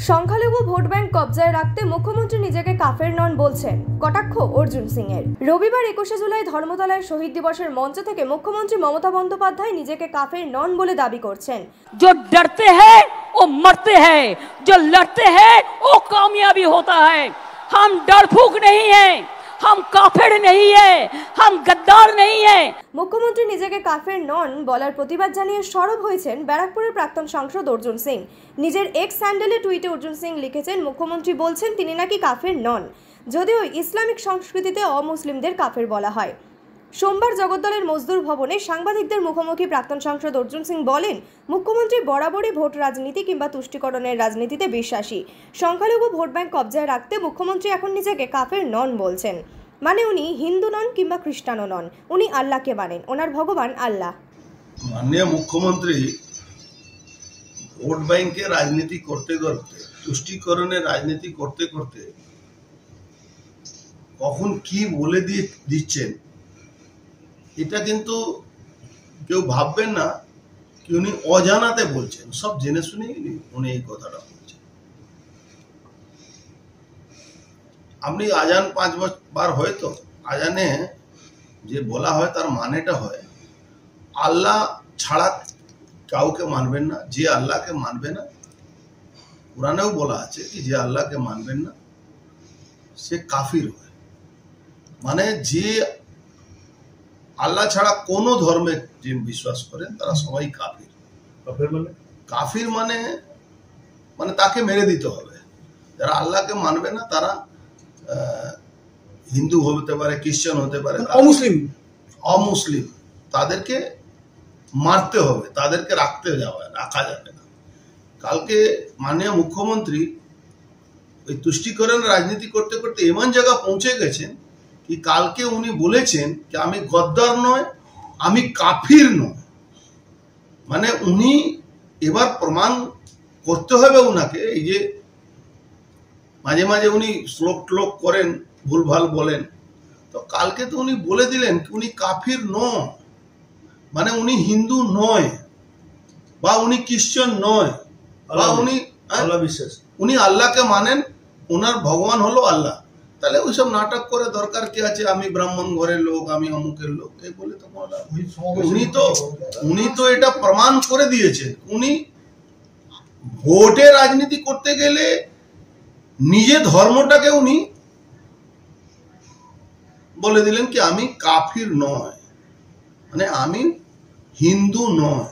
সংখ্যালঘু vote bank কবজায় রাখতে মুখ্যমন্ত্রী নিজেকে কাফের নন বলছেন, কটাক্ষ অর্জুন সিং এর। রবিবার 21শে জুলাই ধর্মতলায় শহীদ দিবসের মঞ্চ থেকে মুখ্যমন্ত্রী মমতা বন্দ্যোপাধ্যায় নিজেকে কাফের নন বলে দাবি করছেন। जो डरते हैं वो मरते हैं, जो लड़ते हैं वो कामयाबी होता है। हम डरफूक नहीं हैं, हम काफिर नहीं है, हम गद्दार नहीं है। মুখ্যমন্ত্রী নিজেকে কাফের নন বলার প্রতিবাদ জানিয়ে সরব হয়েছেন ব্যারাকপুরের প্রাক্তন সাংসদ অর্জুন সিং। নিজের এক্স হ্যান্ডেলে টুইটে অর্জুন সিং লিখেছেন, মুখ্যমন্ত্রী বলছেন তিনি নাকি কাফের নন, যদিও ইসলামিক সংস্কৃতিতে অমুসলিমদের কাফের বলা হয়। সোমবার জগদ্দলের মজদুর ভবনে সাংবাদিকদের মুখোমুখি প্রাক্তন সাংসদ অর্জুন সিং বলেন, মুখ্যমন্ত্রী বরাবরই ভোট রাজনীতি কিংবা তুষ্টিকরণের রাজনীতিতে বিশ্বাসী। সংখ্যালঘু ভোট ব্যাংক কবজায় রাখতে মুখ্যমন্ত্রী এখন নিজেকে কাফের নন বলছেন। মানে উনি হিন্দু নন কিংবা খ্রিস্টানও নন, উনি আল্লাহকে মানেন, ওনার ভগবান আল্লাহ। মাননীয় মুখ্যমন্ত্রী ভোট ব্যাংকের রাজনীতি করতে করতে, তুষ্টিকরণের রাজনীতি করতে করতে কখন কি বলে দিচ্ছেন এটা কিন্তু কেউ ভাববেন না কি উনি অজানাতে বলছেন। সব জেনে শুনে উনি এই কথাটা বলছেন। আপনি আজান 5 বার হয়তো আজানে যে বলা হয় তার মানেটা হয় আল্লাহ ছাড়া কাউকে মানবেন না, যে আল্লাহকে মানবে না, কোরআনেও বলা আছে কি যে আল্লাহকে মানবেন না সে কাফির হয়। মানে যে আল্লাহ ছাড়া কোনো ধর্মে যে বিশ্বাস করেন তারা সবাই কাফির। কাফির মানে তাকে মেরে দিতে হবে। যারা আল্লাহকে মানবে না তারা হিন্দু হতে পারে, খ্রিস্টান হতে পারে, অমুসলিম, তাদেরকে মারতে হবে, তাদেরকে রাখা যাবে না। কালকে মাননীয় মুখ্যমন্ত্রী ওই তুষ্টিকরণ রাজনীতি করতে করতে এমন জায়গা পৌঁছে গেছেন কি কালকে উনি বলেছেন যে আমি গদ্দার নয়, আমি কাফির নয়। মানে উনি এবার প্রমাণ করতে হবে উনাকে। এই যে মাঝে মাঝে উনি শ্লোক করেন, ভুলভাল বলেন, তো কালকে তো উনি বলে দিলেন উনি কাফির নয়। মানে উনি হিন্দু নয় বা উনি খ্রিস্টান নয় বা উনি আল্লাহকে মানেন, ওনার ভগবান হলো আল্লাহ। তাহলে ওইসব নাটক করে দরকার কি আছে আমি ব্রাহ্মণ ঘরের লোক, আমি অমুকের লোক, এই বলে তো উনি তো এটা প্রমাণ করে দিয়েছেন। উনি ভোটে রাজনীতি করতে গেলে নিজে ধর্মটাকে উনি বলে দিলেন কি আমি কাফির নয়, মানে আমি হিন্দু নয়।